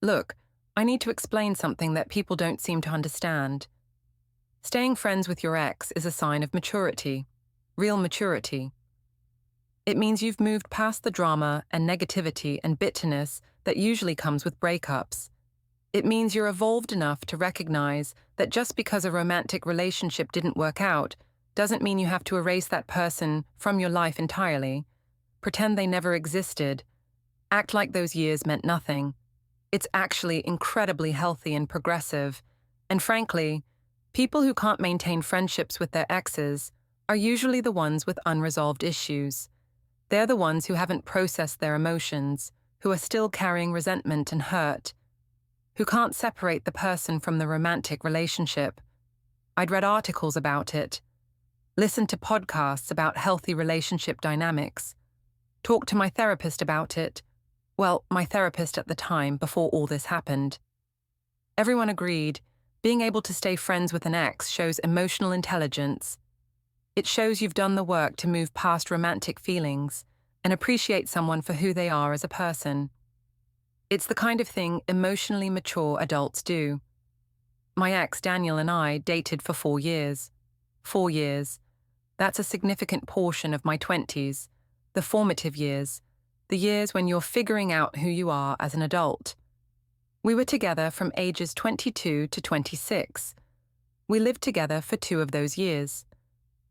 Look, I need to explain something that people don't seem to understand. Staying friends with your ex is a sign of maturity, real maturity. It means you've moved past the drama and negativity and bitterness that usually comes with breakups. It means you're evolved enough to recognize that just because a romantic relationship didn't work out doesn't mean you have to erase that person from your life entirely. Pretend they never existed. Act like those years meant nothing. It's actually incredibly healthy and progressive. And frankly, people who can't maintain friendships with their exes are usually the ones with unresolved issues. They're the ones who haven't processed their emotions, who are still carrying resentment and hurt, who can't separate the person from the romantic relationship. I'd read articles about it, listened to podcasts about healthy relationship dynamics, talked to my therapist about it. Well, my therapist at the time, before all this happened. Everyone agreed, being able to stay friends with an ex shows emotional intelligence. It shows you've done the work to move past romantic feelings and appreciate someone for who they are as a person. It's the kind of thing emotionally mature adults do. My ex, Daniel, and I dated for 4 years. 4 years. That's a significant portion of my 20s, the formative years, the years when you're figuring out who you are as an adult. We were together from ages 22 to 26. We lived together for 2 of those years.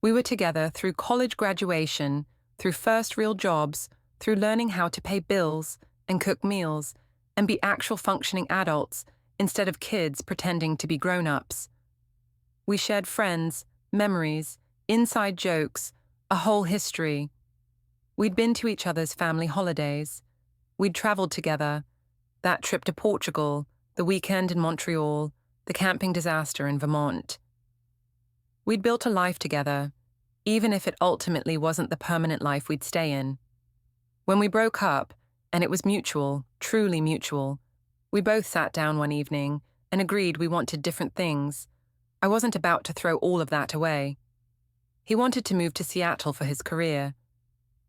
We were together through college graduation, through first real jobs, through learning how to pay bills and cook meals and be actual functioning adults instead of kids pretending to be grown-ups. We shared friends, memories, inside jokes, a whole history. We'd been to each other's family holidays. We'd traveled together. That trip to Portugal, the weekend in Montreal, the camping disaster in Vermont. We'd built a life together, even if it ultimately wasn't the permanent life we'd stay in. When we broke up, and it was mutual, truly mutual, we both sat down one evening and agreed we wanted different things. I wasn't about to throw all of that away. He wanted to move to Seattle for his career.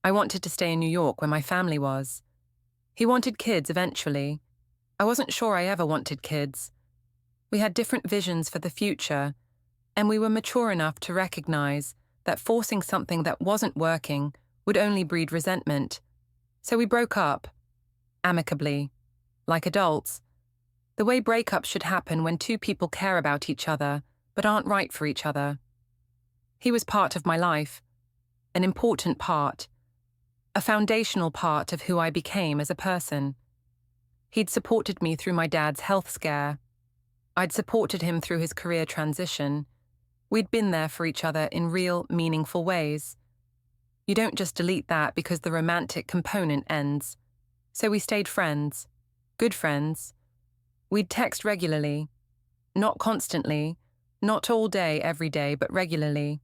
I wanted to stay in New York where my family was. He wanted kids eventually. I wasn't sure I ever wanted kids. We had different visions for the future, and we were mature enough to recognize that forcing something that wasn't working would only breed resentment. So we broke up, amicably, like adults. The way breakups should happen when 2 people care about each other but aren't right for each other. He was part of my life, an important part, a foundational part of who I became as a person. He'd supported me through my dad's health scare. I'd supported him through his career transition. We'd been there for each other in real, meaningful ways. You don't just delete that because the romantic component ends. So we stayed friends, good friends. We'd text regularly, not constantly, not all day, every day, but regularly.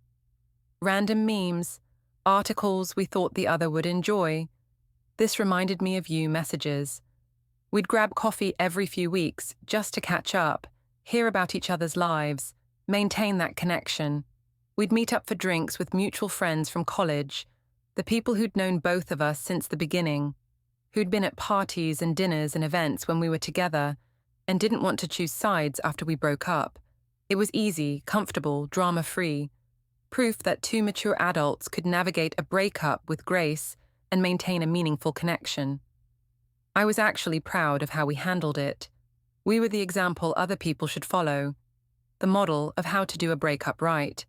Random memes, articles we thought the other would enjoy. This reminded me of you messages. We'd grab coffee every few weeks just to catch up, hear about each other's lives, maintain that connection. We'd meet up for drinks with mutual friends from college, the people who'd known both of us since the beginning, who'd been at parties and dinners and events when we were together and didn't want to choose sides after we broke up. It was easy, comfortable, drama-free. Proof that 2 mature adults could navigate a breakup with grace and maintain a meaningful connection. I was actually proud of how we handled it. We were the example other people should follow, the model of how to do a breakup right.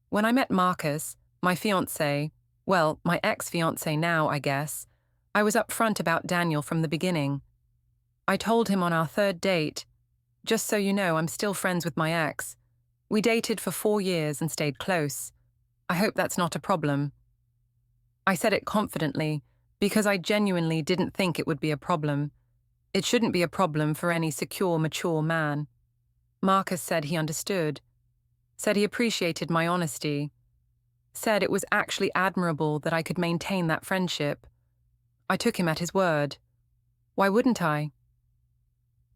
When I met Marcus, my fiancé, well, my ex-fiancé now, I guess, I was upfront about Daniel from the beginning. I told him on our 3rd date, "Just so you know, I'm still friends with my ex. We dated for 4 years and stayed close. I hope that's not a problem." I said it confidently because I genuinely didn't think it would be a problem. It shouldn't be a problem for any secure, mature man. Marcus said he understood, said he appreciated my honesty, said it was actually admirable that I could maintain that friendship. I took him at his word. Why wouldn't I?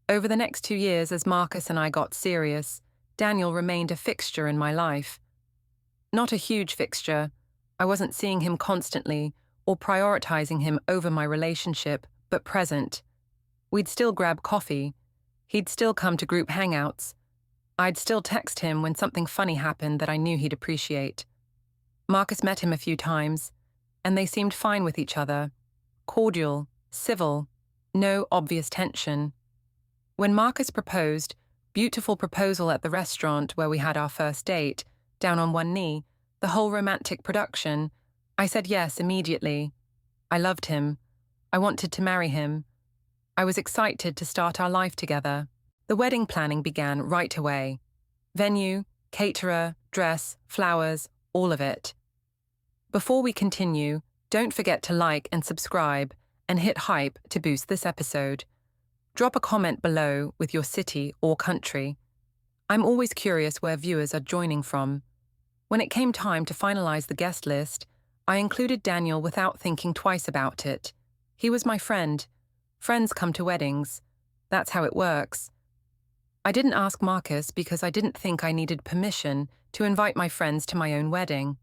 Over the next 2 years, as Marcus and I got serious, Daniel remained a fixture in my life. Not a huge fixture. I wasn't seeing him constantly or prioritizing him over my relationship, but present. We'd still grab coffee. He'd still come to group hangouts. I'd still text him when something funny happened that I knew he'd appreciate. Marcus met him a few times, and they seemed fine with each other. Cordial, civil, no obvious tension. When Marcus proposed, beautiful proposal at the restaurant where we had our first date, down on one knee, the whole romantic production, I said yes immediately. I loved him. I wanted to marry him. I was excited to start our life together. The wedding planning began right away. Venue, caterer, dress, flowers, all of it. Before we continue, don't forget to like and subscribe and hit hype to boost this episode. Drop a comment below with your city or country. I'm always curious where viewers are joining from. When it came time to finalize the guest list, I included Daniel without thinking twice about it. He was my friend. Friends come to weddings. That's how it works. I didn't ask Marcus because I didn't think I needed permission to invite my friends to my own wedding.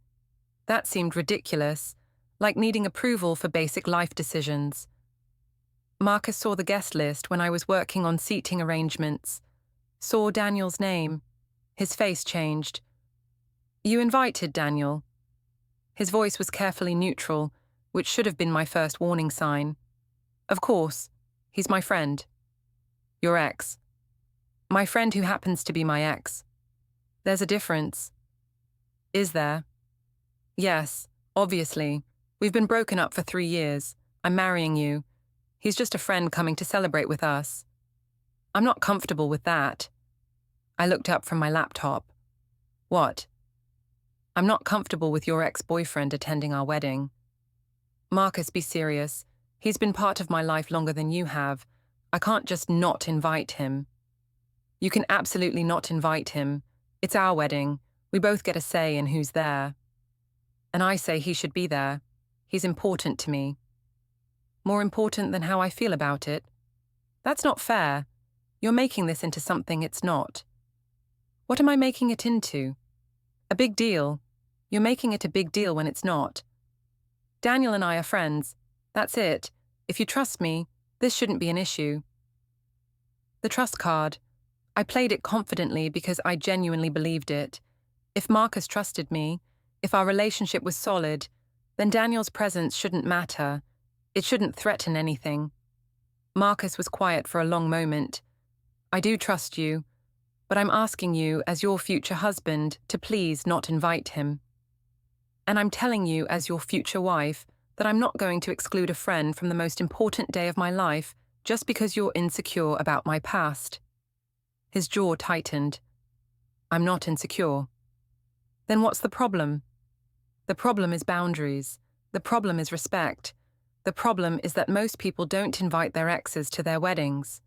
That seemed ridiculous, like needing approval for basic life decisions. Marcus saw the guest list when I was working on seating arrangements, saw Daniel's name. His face changed. "You invited Daniel." His voice was carefully neutral, which should have been my first warning sign. "Of course. He's my friend." "Your ex." "My friend who happens to be my ex." "There's a difference." "Is there?" "Yes, obviously. We've been broken up for 3 years. I'm marrying you. He's just a friend coming to celebrate with us." "I'm not comfortable with that." I looked up from my laptop. "What?" "I'm not comfortable with your ex-boyfriend attending our wedding." "Marcus, be serious. He's been part of my life longer than you have. I can't just not invite him." "You can absolutely not invite him. It's our wedding. We both get a say in who's there." "And I say he should be there. He's important to me." "More important than how I feel about it?" "That's not fair. You're making this into something it's not." "What am I making it into?" "A big deal. You're making it a big deal when it's not." "Daniel and I are friends. That's it. If you trust me, this shouldn't be an issue." The trust card. I played it confidently because I genuinely believed it. If Marcus trusted me, if our relationship was solid, then Daniel's presence shouldn't matter. It shouldn't threaten anything. Marcus was quiet for a long moment. "I do trust you, but I'm asking you as your future husband to please not invite him. And I'm telling you as your future wife that I'm not going to exclude a friend from the most important day of my life just because you're insecure about my past." His jaw tightened. "I'm not insecure." "Then what's the problem?" "The problem is boundaries. The problem is respect. The problem is that most people don't invite their exes to their weddings.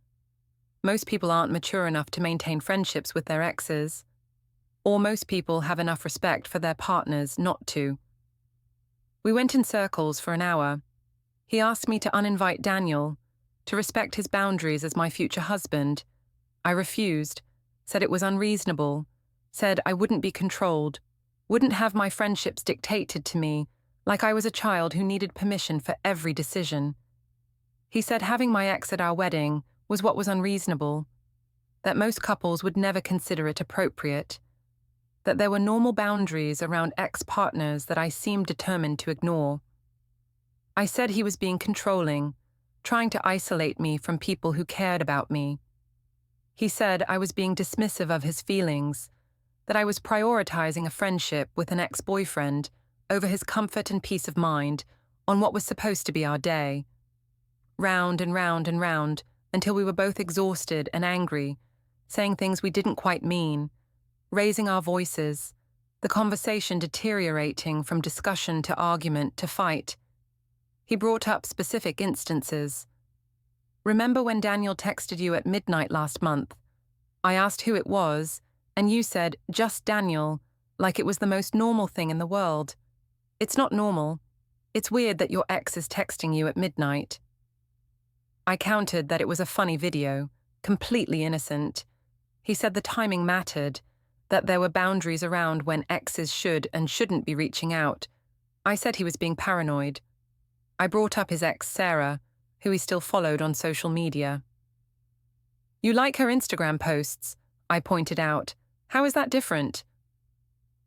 Most people aren't mature enough to maintain friendships with their exes. Or most people have enough respect for their partners not to." We went in circles for an hour. He asked me to uninvite Daniel, to respect his boundaries as my future husband. I refused, said it was unreasonable, said I wouldn't be controlled, wouldn't have my friendships dictated to me, like I was a child who needed permission for every decision. He said having my ex at our wedding was what was unreasonable, that most couples would never consider it appropriate, that there were normal boundaries around ex-partners that I seemed determined to ignore. I said he was being controlling, trying to isolate me from people who cared about me. He said I was being dismissive of his feelings, that I was prioritizing a friendship with an ex-boyfriend over his comfort and peace of mind on what was supposed to be our day. Round and round and round until we were both exhausted and angry, saying things we didn't quite mean, raising our voices, the conversation deteriorating from discussion to argument to fight. He brought up specific instances. "Remember when Daniel texted you at midnight last month? I asked who it was, and you said, 'Just Daniel,' like it was the most normal thing in the world. It's not normal. It's weird that your ex is texting you at midnight." I countered that it was a funny video, completely innocent. He said the timing mattered, that there were boundaries around when exes should and shouldn't be reaching out. I said he was being paranoid. I brought up his ex, Sarah, who he still followed on social media. You like her Instagram posts, I pointed out. How is that different?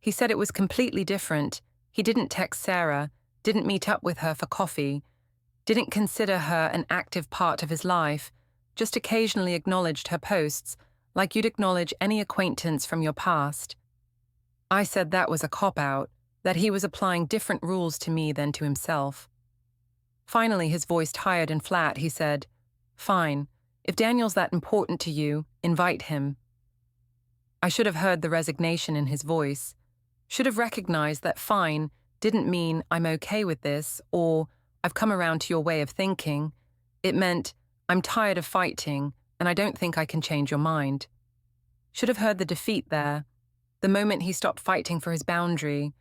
He said it was completely different. He didn't text Sarah, didn't meet up with her for coffee, didn't consider her an active part of his life, just occasionally acknowledged her posts, like you'd acknowledge any acquaintance from your past. I said that was a cop-out, that he was applying different rules to me than to himself. Finally, his voice tired and flat, he said, "Fine. If Daniel's that important to you, invite him." I should have heard the resignation in his voice, should have recognized that fine didn't mean I'm okay with this or I've come around to your way of thinking. It meant I'm tired of fighting and I don't think I can change your mind. Should have heard the defeat there, the moment he stopped fighting for his boundary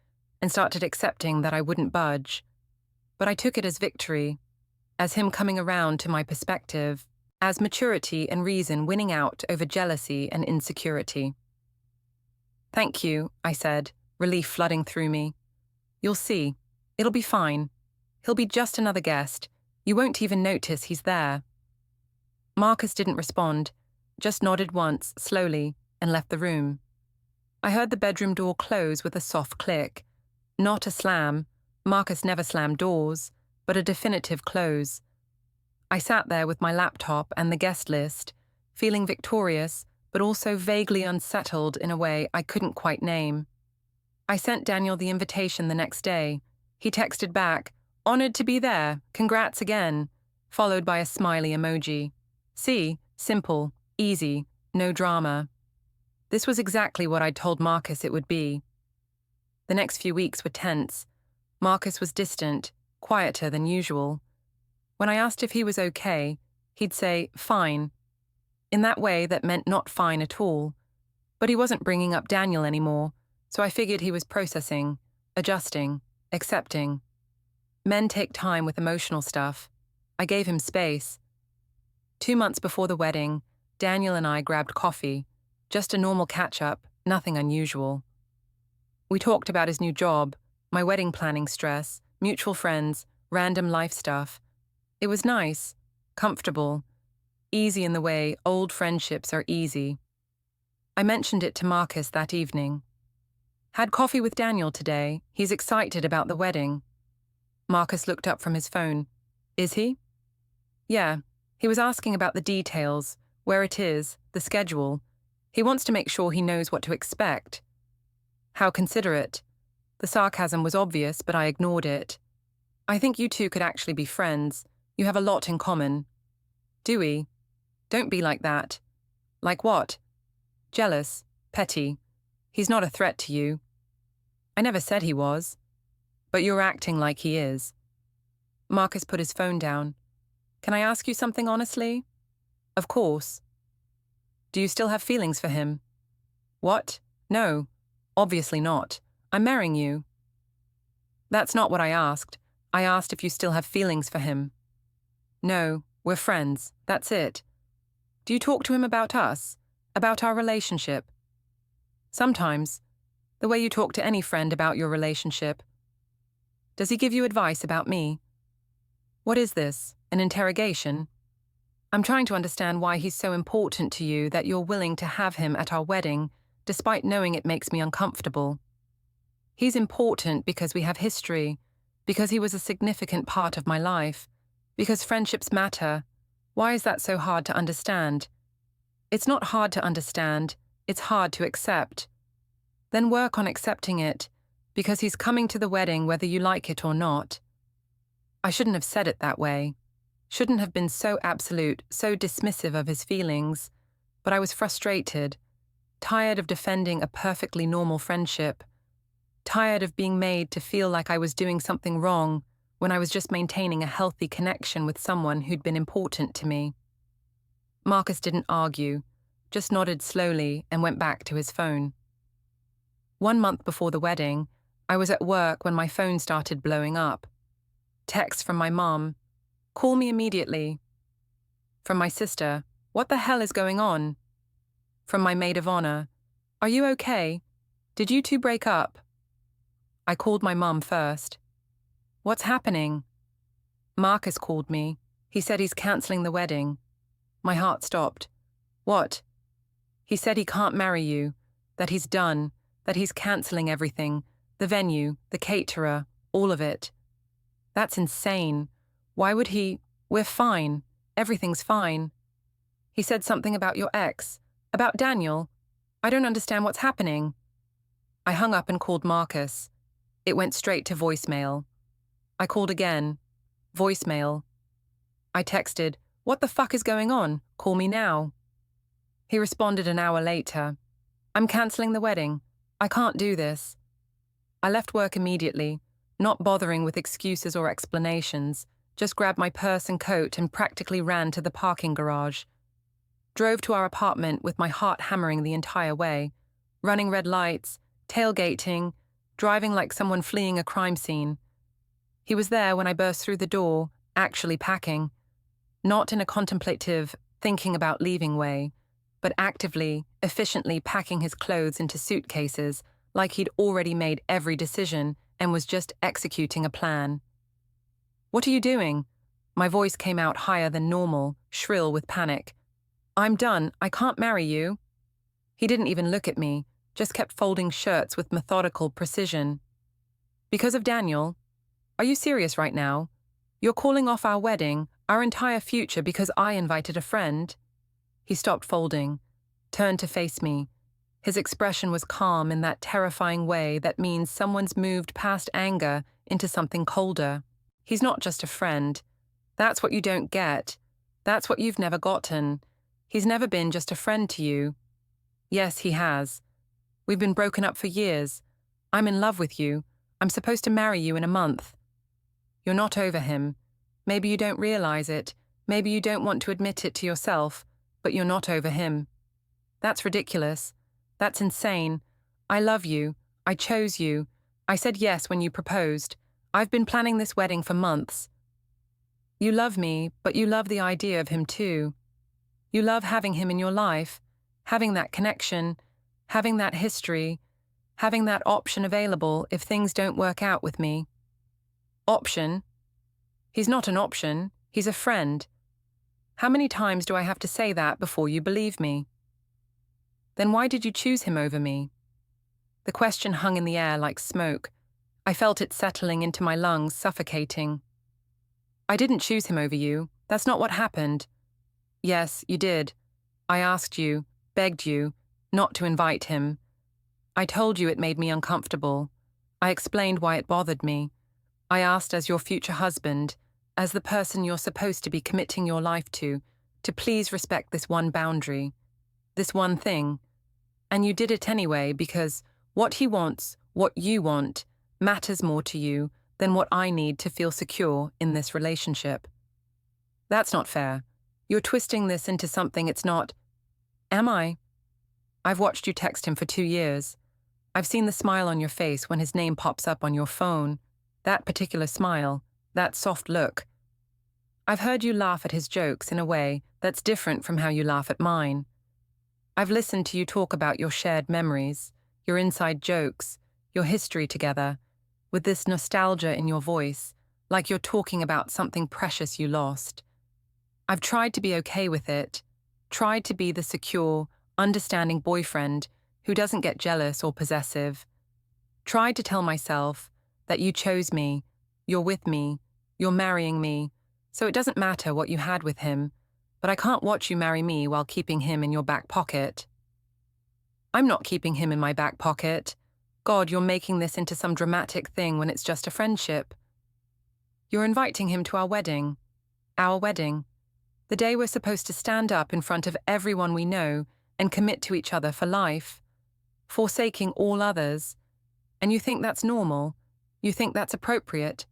and started accepting that I wouldn't budge. But I took it as victory, as him coming around to my perspective, as maturity and reason winning out over jealousy and insecurity. "Thank you," I said, relief flooding through me. "You'll see. It'll be fine. He'll be just another guest. You won't even notice he's there." Marcus didn't respond, just nodded once, slowly, and left the room. I heard the bedroom door close with a soft click. Not a slam. Marcus never slammed doors, but a definitive close. I sat there with my laptop and the guest list, feeling victorious, but also vaguely unsettled in a way I couldn't quite name. I sent Daniel the invitation the next day. He texted back, "Honored to be there, congrats again," followed by a smiley emoji. See, simple, easy, no drama. This was exactly what I'd told Marcus it would be. The next few weeks were tense. Marcus was distant, quieter than usual. When I asked if he was okay, he'd say, "Fine," in that way that meant not fine at all. But he wasn't bringing up Daniel anymore, so I figured he was processing, adjusting, accepting. Men take time with emotional stuff. I gave him space. 2 months before the wedding, Daniel and I grabbed coffee, just a normal catch-up, nothing unusual. We talked about his new job, my wedding planning stress, mutual friends, random life stuff. It was nice, comfortable, easy in the way old friendships are easy. I mentioned it to Marcus that evening. "Had coffee with Daniel today. He's excited about the wedding." Marcus looked up from his phone. "Is he?" "Yeah. He was asking about the details, where it is, the schedule. He wants to make sure he knows what to expect." How considerate. The sarcasm was obvious, but I ignored it. "I think you two could actually be friends. You have a lot in common." "Do we?" "Don't be like that." "Like what?" "Jealous. Petty. He's not a threat to you." "I never said he was." "But you're acting like he is." Marcus put his phone down. "Can I ask you something honestly?" "Of course." "Do you still have feelings for him?" "What? No. Obviously not. I'm marrying you." "That's not what I asked. I asked if you still have feelings for him." "No, we're friends. That's it." "Do you talk to him about us? About our relationship?" "Sometimes. The way you talk to any friend about your relationship." "Does he give you advice about me?" "What is this? An interrogation?" "I'm trying to understand why he's so important to you that you're willing to have him at our wedding, despite knowing it makes me uncomfortable." "He's important because we have history, because he was a significant part of my life, because friendships matter. Why is that so hard to understand?" "It's not hard to understand, it's hard to accept." "Then work on accepting it, because he's coming to the wedding whether you like it or not." I shouldn't have said it that way. Shouldn't have been so absolute, so dismissive of his feelings. But I was frustrated, tired of defending a perfectly normal friendship, tired of being made to feel like I was doing something wrong when I was just maintaining a healthy connection with someone who'd been important to me. Marcus didn't argue, just nodded slowly and went back to his phone. 1 month before the wedding, I was at work when my phone started blowing up. Text from my mom, "Call me immediately." From my sister, "What the hell is going on?" From my maid of honor, "Are you okay? Did you two break up?" I called my mom first. "What's happening?" Marcus called me. He said he's canceling the wedding. My heart stopped. What? He said he can't marry you, that he's done, that he's cancelling everything, the venue, the caterer, all of it. That's insane. Why would he? We're fine. Everything's fine. He said something about your ex, about Daniel. I don't understand what's happening. I hung up and called Marcus. It went straight to voicemail. I called again. Voicemail. I texted, "What the fuck is going on? Call me now." He responded an hour later. "I'm cancelling the wedding. I can't do this." I left work immediately, not bothering with excuses or explanations, just grabbed my purse and coat and practically ran to the parking garage. Drove to our apartment with my heart hammering the entire way, running red lights, tailgating, driving like someone fleeing a crime scene. He was there when I burst through the door, actually packing. Not in a contemplative, thinking about leaving way, but actively, efficiently packing his clothes into suitcases like he'd already made every decision and was just executing a plan. "What are you doing?" My voice came out higher than normal, shrill with panic. "I'm done. I can't marry you." He didn't even look at me, just kept folding shirts with methodical precision. "Because of Daniel? Are you serious right now? You're calling off our wedding, our entire future because I invited a friend?" He stopped folding, turned to face me. His expression was calm in that terrifying way that means someone's moved past anger into something colder. He's not just a friend. That's what you don't get. That's what you've never gotten. He's never been just a friend to you. Yes, he has. We've been broken up for years. I'm in love with you. I'm supposed to marry you in a month. You're not over him. Maybe you don't realize it. Maybe you don't want to admit it to yourself, but you're not over him. That's ridiculous. That's insane. I love you. I chose you. I said yes when you proposed. I've been planning this wedding for months. You love me, but you love the idea of him too. You love having him in your life, having that connection, having that history, having that option available if things don't work out with me. Option? He's not an option. He's a friend. How many times do I have to say that before you believe me? Then why did you choose him over me? The question hung in the air like smoke. I felt it settling into my lungs, suffocating. I didn't choose him over you. That's not what happened. Yes, you did. I asked you, begged you, not to invite him. I told you it made me uncomfortable. I explained why it bothered me. I asked as your future husband, as the person you're supposed to be committing your life to please respect this one boundary, this one thing. And you did it anyway because what he wants, what you want, matters more to you than what I need to feel secure in this relationship. That's not fair. You're twisting this into something it's not. Am I? I've watched you text him for 2 years. I've seen the smile on your face when his name pops up on your phone. That particular smile, that soft look. I've heard you laugh at his jokes in a way that's different from how you laugh at mine. I've listened to you talk about your shared memories, your inside jokes, your history together, with this nostalgia in your voice, like you're talking about something precious you lost. I've tried to be okay with it, tried to be the secure, understanding boyfriend who doesn't get jealous or possessive. Tried to tell myself that you chose me, you're with me, you're marrying me, so it doesn't matter what you had with him, but I can't watch you marry me while keeping him in your back pocket. I'm not keeping him in my back pocket. God, you're making this into some dramatic thing when it's just a friendship. You're inviting him to our wedding, the day we're supposed to stand up in front of everyone we know and commit to each other for life, forsaking all others. And you think that's normal? You think that's appropriate?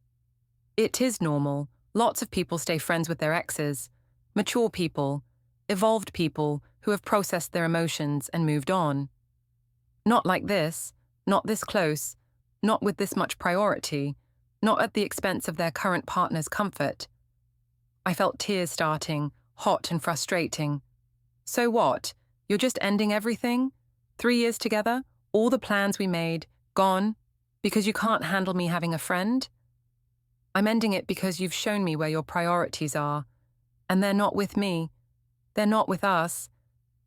It is normal. Lots of people stay friends with their exes. Mature people, evolved people who have processed their emotions and moved on. Not like this, not this close, not with this much priority, not at the expense of their current partner's comfort. I felt tears starting, hot and frustrating. So what? You're just ending everything? 3 years together, all the plans we made, gone, because you can't handle me having a friend? I'm ending it because you've shown me where your priorities are, and they're not with me. They're not with us.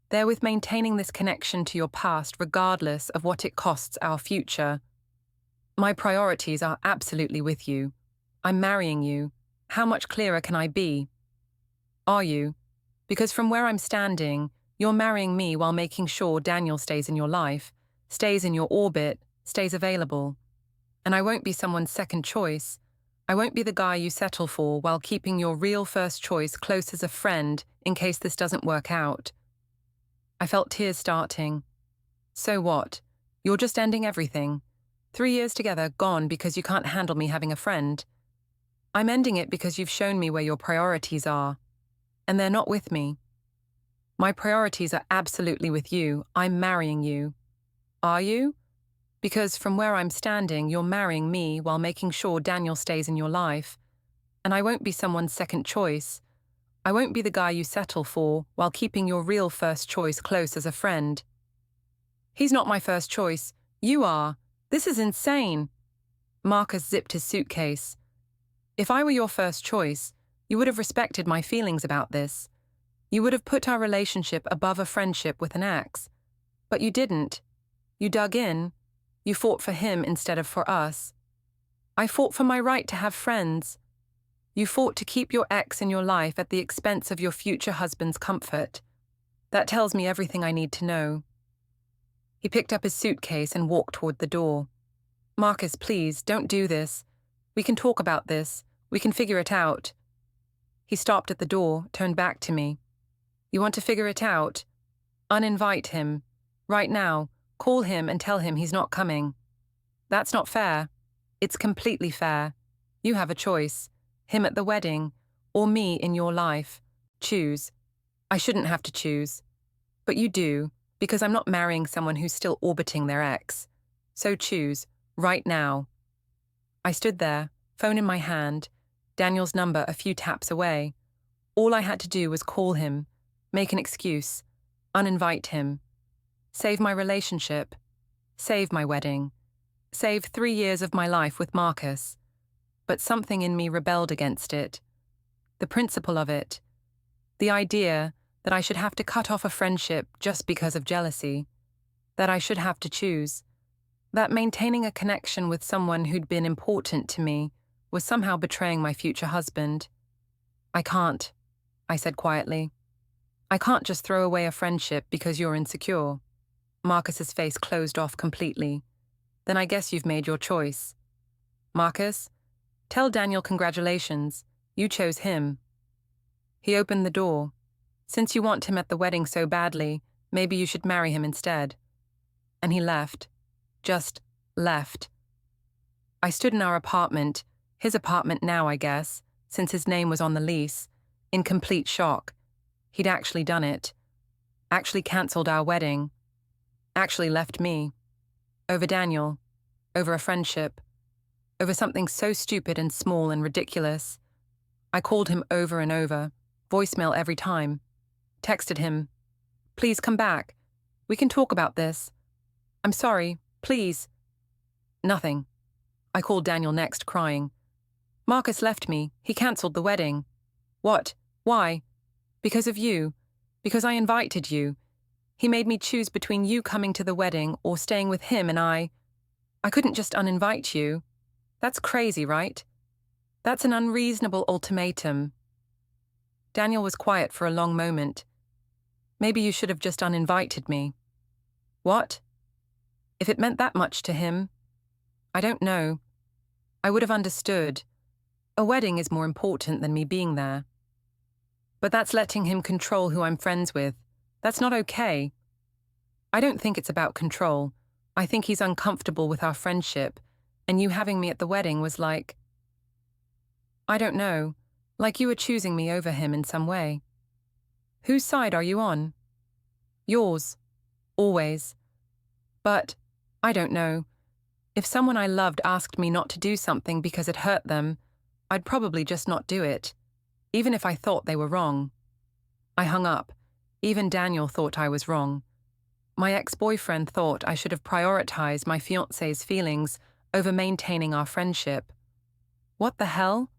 They're with maintaining this connection to your past regardless of what it costs our future. My priorities are absolutely with you. I'm marrying you. How much clearer can I be? Are you? Because from where I'm standing, you're marrying me while making sure Daniel stays in your life, stays in your orbit, stays available. And I won't be someone's second choice. I won't be the guy you settle for while keeping your real first choice close as a friend in case this doesn't work out. I felt tears starting. So what? You're just ending everything. 3 years together, gone because you can't handle me having a friend. I'm ending it because you've shown me where your priorities are. And they're not with me. My priorities are absolutely with you. I'm marrying you. Are you? Because from where I'm standing, you're marrying me while making sure Daniel stays in your life. And I won't be someone's second choice. I won't be the guy you settle for while keeping your real first choice close as a friend. He's not my first choice. You are. This is insane. Marcus zipped his suitcase. If I were your first choice, you would have respected my feelings about this. You would have put our relationship above a friendship with an ex. But you didn't. You dug in. You fought for him instead of for us. I fought for my right to have friends. You fought to keep your ex in your life at the expense of your future husband's comfort. That tells me everything I need to know. He picked up his suitcase and walked toward the door. Marcus, please, don't do this. We can talk about this. We can figure it out. He stopped at the door, turned back to me. You want to figure it out? Uninvite him. Right now. Call him and tell him he's not coming. That's not fair. It's completely fair. You have a choice. Him at the wedding, or me in your life. Choose. I shouldn't have to choose. But you do, because I'm not marrying someone who's still orbiting their ex. So choose, right now. I stood there, phone in my hand, Daniel's number a few taps away. All I had to do was call him, make an excuse, uninvite him. Save my relationship. Save my wedding. Save 3 years of my life with Marcus. But something in me rebelled against it. The principle of it. The idea that I should have to cut off a friendship just because of jealousy. That I should have to choose. That maintaining a connection with someone who'd been important to me was somehow betraying my future husband. I can't, I said quietly. I can't just throw away a friendship because you're insecure. Marcus's face closed off completely. Then I guess you've made your choice. Marcus, tell Daniel congratulations. You chose him. He opened the door. Since you want him at the wedding so badly, maybe you should marry him instead. And he left. Just left. I stood in our apartment, his apartment now, I guess, since his name was on the lease, in complete shock. He'd actually done it. Actually cancelled our wedding. Actually left me. Over Daniel. Over a friendship. Over something so stupid and small and ridiculous. I called him over and over, voicemail every time. Texted him. Please come back. We can talk about this. I'm sorry. Please. Nothing. I called Daniel next, crying. Marcus left me. He cancelled the wedding. What? Why? Because of you. Because I invited you. He made me choose between you coming to the wedding or staying with him, and I couldn't just uninvite you. That's crazy, right? That's an unreasonable ultimatum. Daniel was quiet for a long moment. Maybe you should have just uninvited me. What? If it meant that much to him? I don't know. I would have understood. A wedding is more important than me being there. But that's letting him control who I'm friends with. That's not okay. I don't think it's about control. I think he's uncomfortable with our friendship, and you having me at the wedding was like... I don't know, like you were choosing me over him in some way. Whose side are you on? Yours. Always. But, I don't know. If someone I loved asked me not to do something because it hurt them, I'd probably just not do it, even if I thought they were wrong. I hung up. Even Daniel thought I was wrong. My ex-boyfriend thought I should have prioritized my fiancé's feelings over maintaining our friendship. What the hell?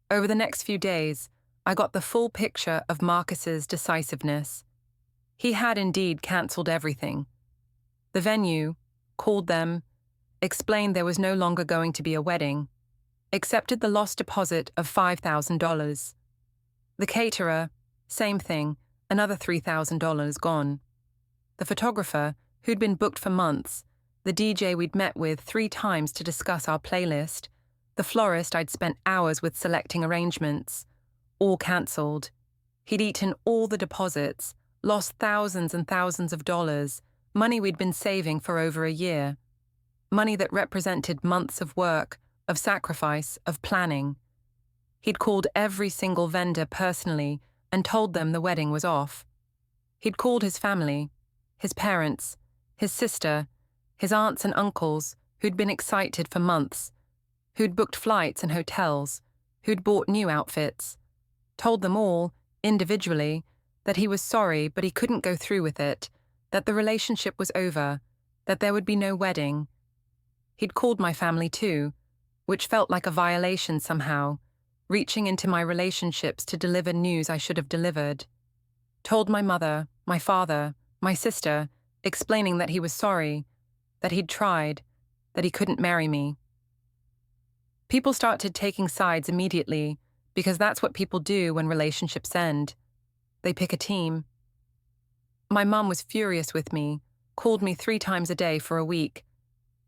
Over the next few days, I got the full picture of Marcus's decisiveness. He had indeed cancelled everything. The venue, called them, explained there was no longer going to be a wedding, accepted the lost deposit of $5,000. The caterer, same thing, another $3,000 gone. The photographer, who'd been booked for months, the DJ we'd met with 3 times to discuss our playlist, the florist I'd spent hours with selecting arrangements, all cancelled. He'd eaten all the deposits, lost thousands and thousands of dollars, money we'd been saving for over a year. Money that represented months of work, of sacrifice, of planning. He'd called every single vendor personally and told them the wedding was off. He'd called his family, his parents, his sister, his aunts and uncles who'd been excited for months, who'd booked flights and hotels, who'd bought new outfits, told them all, individually, that he was sorry but he couldn't go through with it, that the relationship was over, that there would be no wedding. He'd called my family too, which felt like a violation somehow, reaching into my relationships to deliver news I should have delivered. Told my mother, my father, my sister, explaining that he was sorry, that he'd tried, that he couldn't marry me. People started taking sides immediately, because that's what people do when relationships end. They pick a team. My mum was furious with me, called me 3 times a day for a week.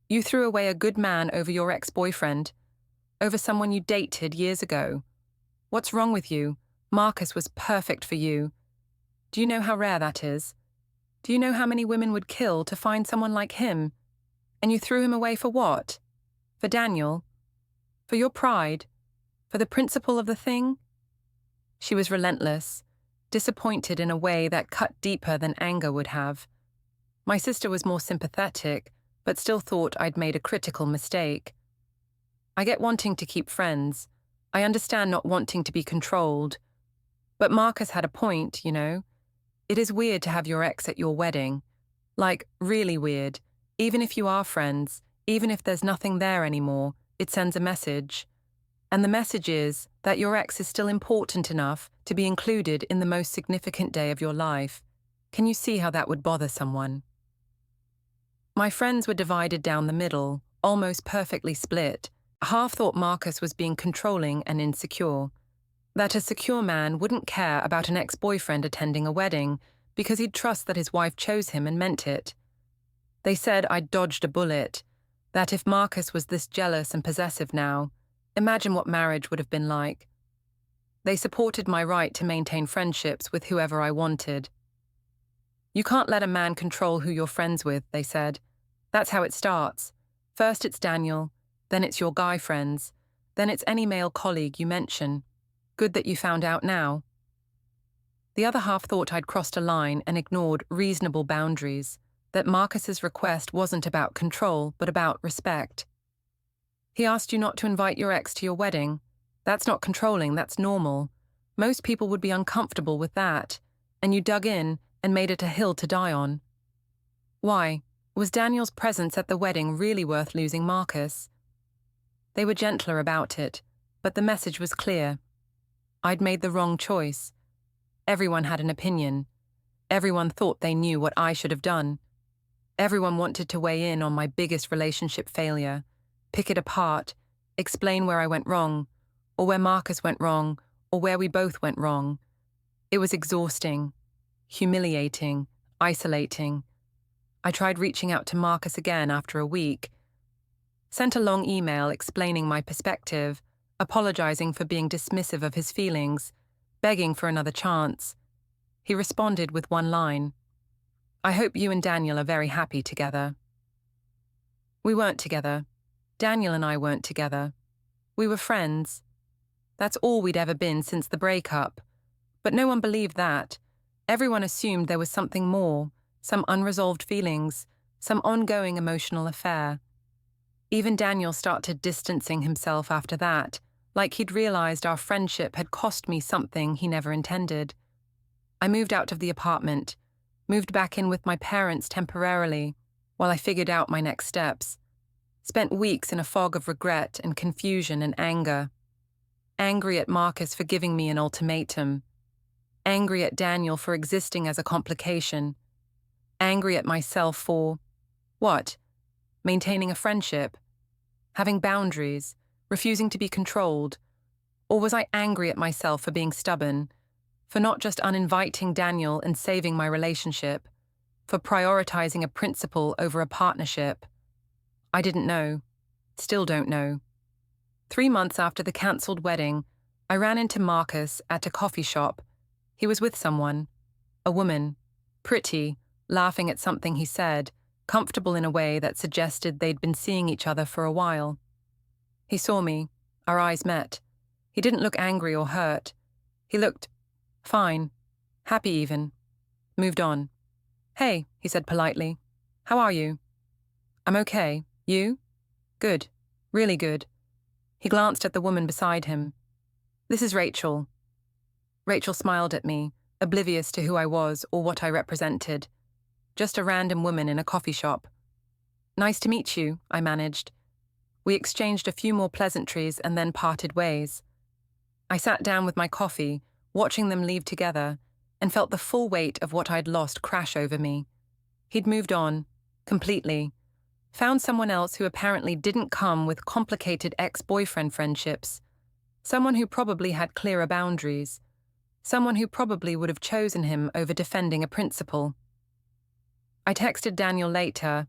You threw away a good man over your ex-boyfriend, over someone you dated years ago. What's wrong with you? Marcus was perfect for you. Do you know how rare that is? Do you know how many women would kill to find someone like him? And you threw him away for what? For Daniel? For your pride? For the principle of the thing? She was relentless, disappointed in a way that cut deeper than anger would have. My sister was more sympathetic, but still thought I'd made a critical mistake. I get wanting to keep friends. I understand not wanting to be controlled. But Marcus had a point, you know. It is weird to have your ex at your wedding. Like, really weird. Even if you are friends, even if there's nothing there anymore, it sends a message. And the message is that your ex is still important enough to be included in the most significant day of your life. Can you see how that would bother someone? My friends were divided down the middle, almost perfectly split. Half thought Marcus was being controlling and insecure. That a secure man wouldn't care about an ex-boyfriend attending a wedding because he'd trust that his wife chose him and meant it. They said I'd dodged a bullet, that if Marcus was this jealous and possessive now, imagine what marriage would have been like. They supported my right to maintain friendships with whoever I wanted. You can't let a man control who you're friends with, they said. That's how it starts. First it's Daniel, then it's your guy friends, then it's any male colleague you mention. Good that you found out now. The other half thought I'd crossed a line and ignored reasonable boundaries, that Marcus's request wasn't about control, but about respect. He asked you not to invite your ex to your wedding. That's not controlling, that's normal. Most people would be uncomfortable with that, and you dug in and made it a hill to die on. Why? Was Daniel's presence at the wedding really worth losing Marcus? They were gentler about it, but the message was clear. I'd made the wrong choice. Everyone had an opinion. Everyone thought they knew what I should have done. Everyone wanted to weigh in on my biggest relationship failure, pick it apart, explain where I went wrong, or where Marcus went wrong, or where we both went wrong. It was exhausting, humiliating, isolating. I tried reaching out to Marcus again after a week. Sent a long email explaining my perspective, apologizing for being dismissive of his feelings, begging for another chance. He responded with one line. I hope you and Daniel are very happy together. We weren't together. Daniel and I weren't together. We were friends. That's all we'd ever been since the breakup. But no one believed that. Everyone assumed there was something more, some unresolved feelings, some ongoing emotional affair. Even Daniel started distancing himself after that, like he'd realized our friendship had cost me something he never intended. I moved out of the apartment, moved back in with my parents temporarily, while I figured out my next steps. Spent weeks in a fog of regret and confusion and anger. Angry at Marcus for giving me an ultimatum. angry at Daniel for existing as a complication, angry at myself for, what? Maintaining a friendship, having boundaries, refusing to be controlled, or was I angry at myself for being stubborn, for not just uninviting Daniel and saving my relationship, for prioritizing a principle over a partnership? I didn't know. Still don't know. 3 months after the cancelled wedding, I ran into Marcus at a coffee shop. He was with someone, a woman, pretty, laughing at something he said, comfortable in a way that suggested they'd been seeing each other for a while. He saw me. Our eyes met. He didn't look angry or hurt. He looked fine, happy even. Moved on. "Hey," he said politely. "How are you?" "I'm okay. You?" "Good. Really good." He glanced at the woman beside him. "This is Rachel." Rachel smiled at me, oblivious to who I was or what I represented. Just a random woman in a coffee shop. "Nice to meet you," I managed. We exchanged a few more pleasantries and then parted ways. I sat down with my coffee, watching them leave together, and felt the full weight of what I'd lost crash over me. He'd moved on, completely. Found someone else who apparently didn't come with complicated ex-boyfriend friendships. Someone who probably had clearer boundaries. Someone who probably would have chosen him over defending a principle. I texted Daniel later.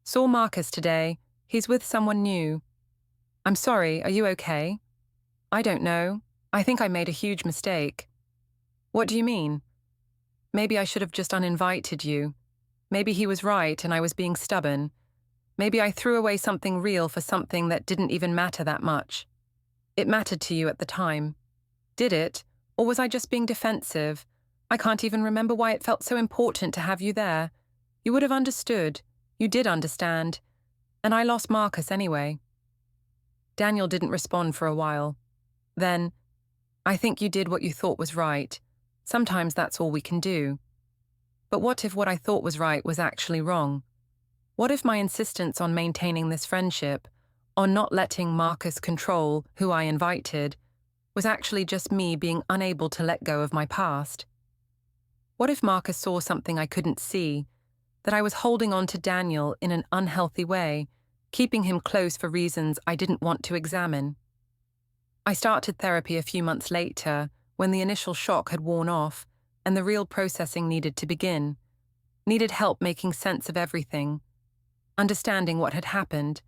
"Saw Marcus today. He's with someone new." "I'm sorry, are you okay?" "I don't know. I think I made a huge mistake." "What do you mean?" "Maybe I should have just uninvited you. Maybe he was right and I was being stubborn. Maybe I threw away something real for something that didn't even matter that much. It mattered to you at the time. Did it? Or was I just being defensive? I can't even remember why it felt so important to have you there. You would have understood. You did understand. And I lost Marcus anyway." Daniel didn't respond for a while. Then, "I think you did what you thought was right. Sometimes that's all we can do." But what if what I thought was right was actually wrong? What if my insistence on maintaining this friendship, on not letting Marcus control who I invited, was actually just me being unable to let go of my past? What if Marcus saw something I couldn't see, that I was holding on to Daniel in an unhealthy way, keeping him close for reasons I didn't want to examine? I started therapy a few months later, when the initial shock had worn off and the real processing needed to begin. Needed help making sense of everything, understanding what had happened,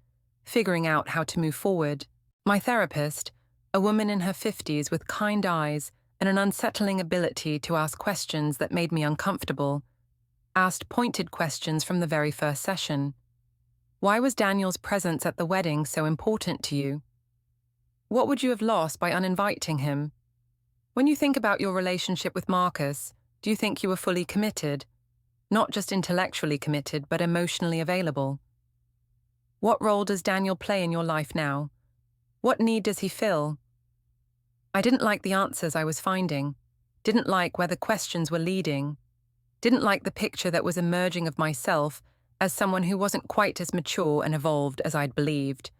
figuring out how to move forward. My therapist, a woman in her 50s with kind eyes and an unsettling ability to ask questions that made me uncomfortable, asked pointed questions from the very first session. Why was Daniel's presence at the wedding so important to you? What would you have lost by uninviting him? When you think about your relationship with Marcus, do you think you were fully committed? Not just intellectually committed, but emotionally available? What role does Daniel play in your life now? What need does he fill? I didn't like the answers I was finding, didn't like where the questions were leading, didn't like the picture that was emerging of myself as someone who wasn't quite as mature and evolved as I'd believed.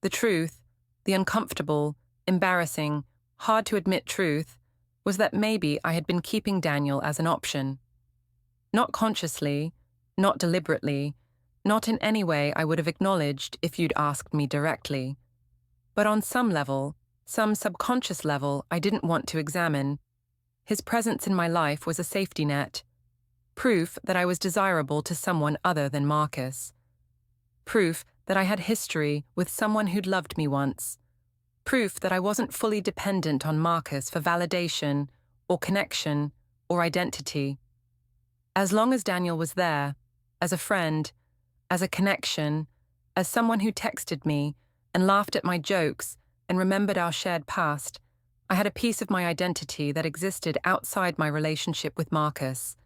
The truth, the uncomfortable, embarrassing, hard-to-admit truth, was that maybe I had been keeping Daniel as an option. Not consciously, not deliberately, not in any way I would have acknowledged if you'd asked me directly. But on some level, some subconscious level I didn't want to examine, his presence in my life was a safety net. Proof that I was desirable to someone other than Marcus. Proof that I had history with someone who'd loved me once. Proof that I wasn't fully dependent on Marcus for validation or connection or identity. As long as Daniel was there, as a friend, as a connection, as someone who texted me and laughed at my jokes and remembered our shared past, I had a piece of my identity that existed outside my relationship with Marcus.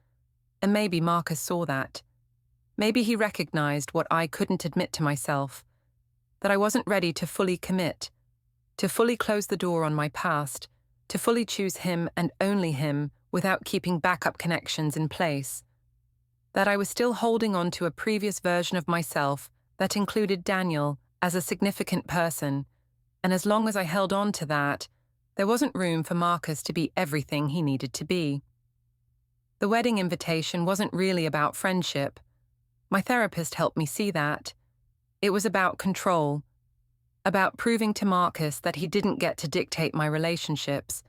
And maybe Marcus saw that. Maybe he recognized what I couldn't admit to myself, that I wasn't ready to fully commit, to fully close the door on my past, to fully choose him and only him without keeping backup connections in place. That I was still holding on to a previous version of myself that included Daniel as a significant person, and as long as I held on to that, There wasn't room for Marcus to be everything he needed to be. The wedding invitation wasn't really about friendship. My therapist helped me see that. It was about control, about proving to Marcus that he didn't get to dictate my relationships,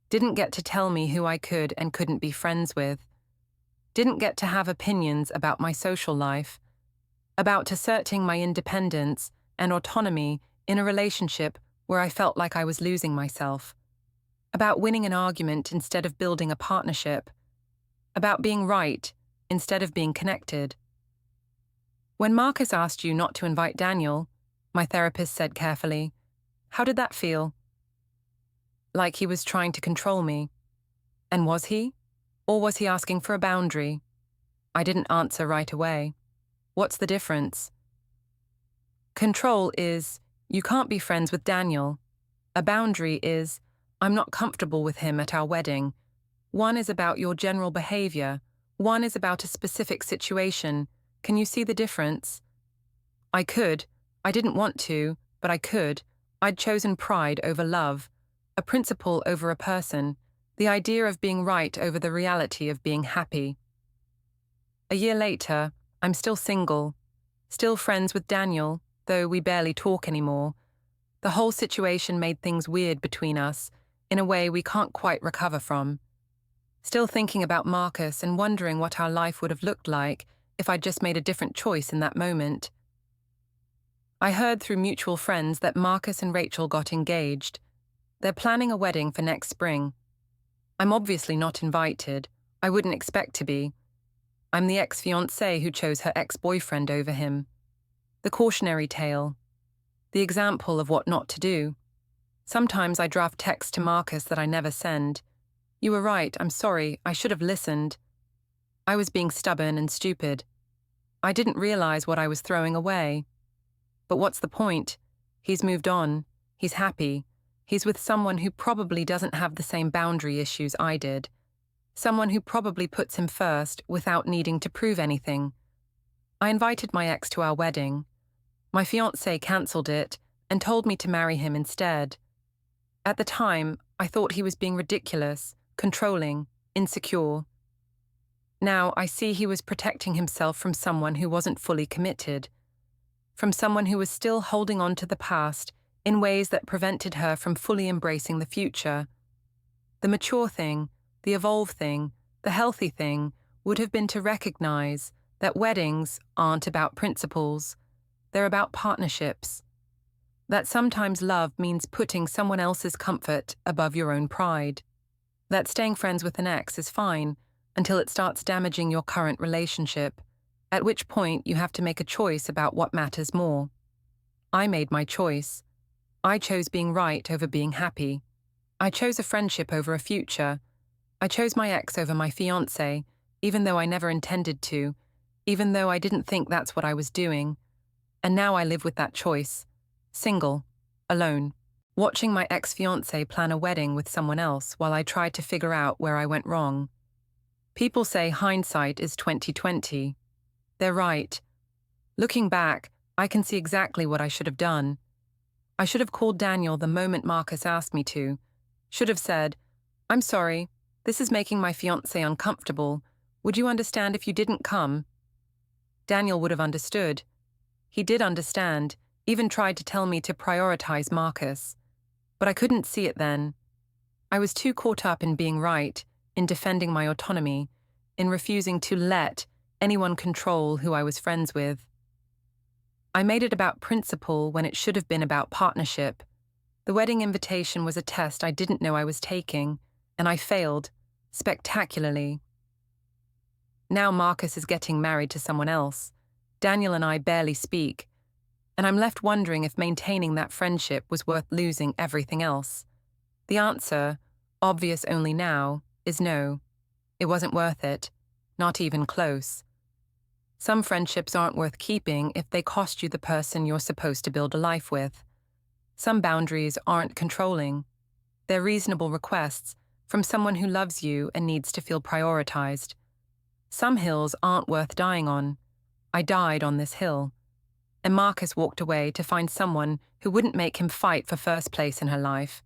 didn't get to tell me who I could and couldn't be friends with, didn't get to have opinions about my social life, about asserting my independence and autonomy in a relationship where I felt like I was losing myself, about winning an argument instead of building a partnership, about being right instead of being connected. When Marcus asked you not to invite Daniel, my therapist said carefully, how did that feel? Like he was trying to control me. And was he? Or was he asking for a boundary? I didn't answer right away. What's the difference? Control is, you can't be friends with Daniel. A boundary is, I'm not comfortable with him at our wedding. One is about your general behavior. One is about a specific situation. Can you see the difference? I could. I didn't want to, but I could. I'd chosen pride over love, a principle over a person, the idea of being right over the reality of being happy. A year later, I'm still single, still friends with Daniel, though we barely talk anymore. The whole situation made things weird between us, in a way we can't quite recover from. Still thinking about Marcus and wondering what our life would have looked like if I'd just made a different choice in that moment. I heard through mutual friends that Marcus and Rachel got engaged. They're planning a wedding for next spring. I'm obviously not invited. I wouldn't expect to be. I'm the ex-fiancée who chose her ex-boyfriend over him. The cautionary tale. The example of what not to do. Sometimes I draft texts to Marcus that I never send. You were right, I'm sorry, I should have listened. I was being stubborn and stupid. I didn't realize what I was throwing away. But what's the point? He's moved on. He's happy. He's with someone who probably doesn't have the same boundary issues I did. Someone who probably puts him first without needing to prove anything. I invited my ex to our wedding. My fiancé cancelled it and told me to marry him instead. At the time, I thought he was being ridiculous, controlling, insecure. Now I see he was protecting himself from someone who wasn't fully committed, from someone who was still holding on to the past in ways that prevented her from fully embracing the future. The mature thing, the evolved thing, the healthy thing would have been to recognize that weddings aren't about principles, they're about partnerships. That sometimes love means putting someone else's comfort above your own pride. That staying friends with an ex is fine until it starts damaging your current relationship, at which point you have to make a choice about what matters more. I made my choice. I chose being right over being happy. I chose a friendship over a future. I chose my ex over my fiancé, even though I never intended to, even though I didn't think that's what I was doing. And now I live with that choice. Single, alone, watching my ex-fiancé plan a wedding with someone else while I tried to figure out where I went wrong. People say hindsight is 20/20. They're right. Looking back, I can see exactly what I should have done. I should have called Daniel the moment Marcus asked me to. Should have said, I'm sorry, this is making my fiancé uncomfortable. Would you understand if you didn't come? Daniel would have understood. He did understand, even tried to tell me to prioritize Marcus. But I couldn't see it then. I was too caught up in being right, in defending my autonomy, in refusing to let anyone control who I was friends with. I made it about principle when it should have been about partnership. The wedding invitation was a test I didn't know I was taking, and I failed, spectacularly. Now Marcus is getting married to someone else. Daniel and I barely speak, and I'm left wondering if maintaining that friendship was worth losing everything else. The answer, obvious only now, is no. It wasn't worth it, not even close. Some friendships aren't worth keeping if they cost you the person you're supposed to build a life with. Some boundaries aren't controlling. They're reasonable requests from someone who loves you and needs to feel prioritized. Some hills aren't worth dying on. I died on this hill. And Marcus walked away to find someone who wouldn't make him fight for first place in her life.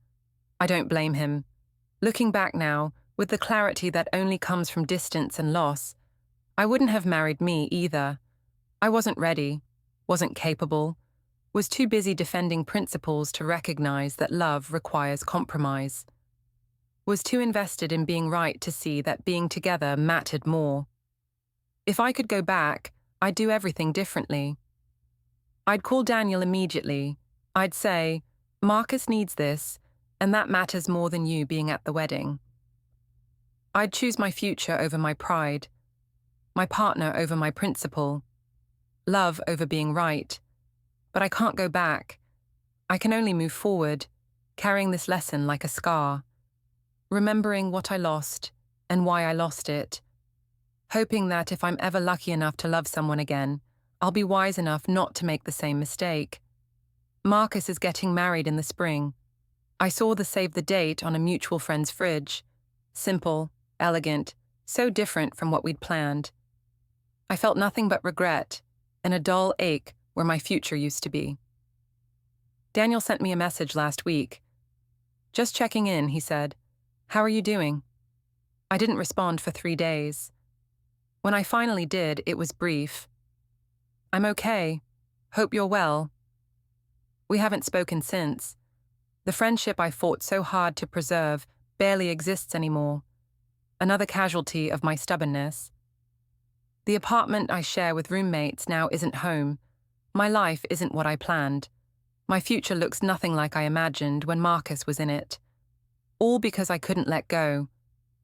I don't blame him. Looking back now, with the clarity that only comes from distance and loss, I wouldn't have married me either. I wasn't ready, wasn't capable, was too busy defending principles to recognize that love requires compromise, was too invested in being right to see that being together mattered more. If I could go back, I'd do everything differently. I'd call Daniel immediately. I'd say, Marcus needs this, and that matters more than you being at the wedding. I'd choose my future over my pride, my partner over my principle, love over being right. But I can't go back. I can only move forward, carrying this lesson like a scar, remembering what I lost and why I lost it, hoping that if I'm ever lucky enough to love someone again, I'll be wise enough not to make the same mistake. Marcus is getting married in the spring. I saw the save the date on a mutual friend's fridge. Simple, elegant, so different from what we'd planned. I felt nothing but regret and a dull ache where my future used to be. Daniel sent me a message last week. Just checking in, he said. How are you doing? I didn't respond for 3 days. When I finally did, it was brief. I'm okay. Hope you're well. We haven't spoken since. The friendship I fought so hard to preserve barely exists anymore. Another casualty of my stubbornness. The apartment I share with roommates now isn't home. My life isn't what I planned. My future looks nothing like I imagined when Marcus was in it. All because I couldn't let go,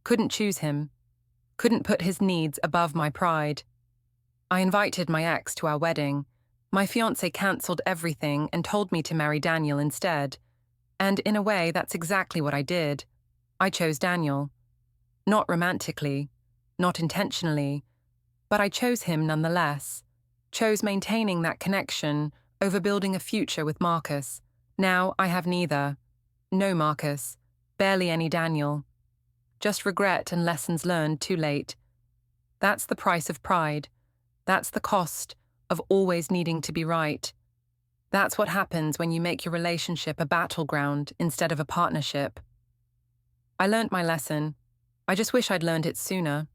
couldn't choose him, couldn't put his needs above my pride. I invited my ex to our wedding. My fiancé cancelled everything and told me to marry Daniel instead. And in a way, that's exactly what I did. I chose Daniel. Not romantically, not intentionally, but I chose him nonetheless. Chose maintaining that connection over building a future with Marcus. Now I have neither. No Marcus. Barely any Daniel. Just regret and lessons learned too late. That's the price of pride. That's the cost of always needing to be right. That's what happens when you make your relationship a battleground instead of a partnership. I learned my lesson. I just wish I'd learned it sooner.